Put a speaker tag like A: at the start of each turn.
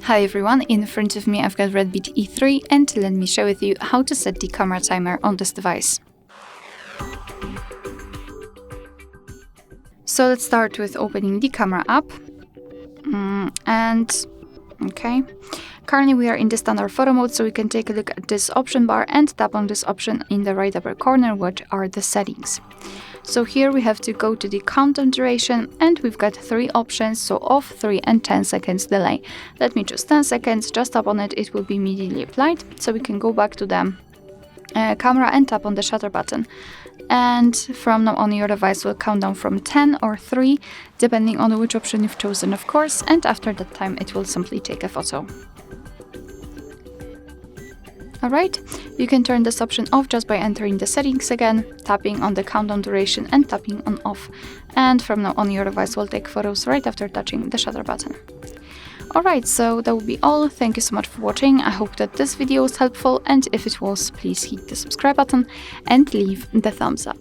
A: Hi everyone, in front of me I've got REDBEAT E3 and let me share with you how to set the camera timer on this device. So let's start with opening the camera app. Currently we are in the standard photo mode, so we can take a look at this option bar and tap on this option in the right upper corner, which are the settings. So here we have to go to the countdown duration and we've got three options, so off, 3 and 10 seconds delay. Let me choose 10 seconds, just tap on it, it will be immediately applied. So we can go back to the camera and tap on the shutter button. And from now on your device will count down from 10 or 3, depending on which option you've chosen, of course, and after that time it will simply take a photo. Alright, you can turn this option off just by entering the settings again, tapping on the countdown duration and tapping on off. And from now on your device will take photos right after touching the shutter button. Alright, so that will be all. Thank you so much for watching. I hope that this video was helpful, and if it was, please hit the subscribe button and leave the thumbs up.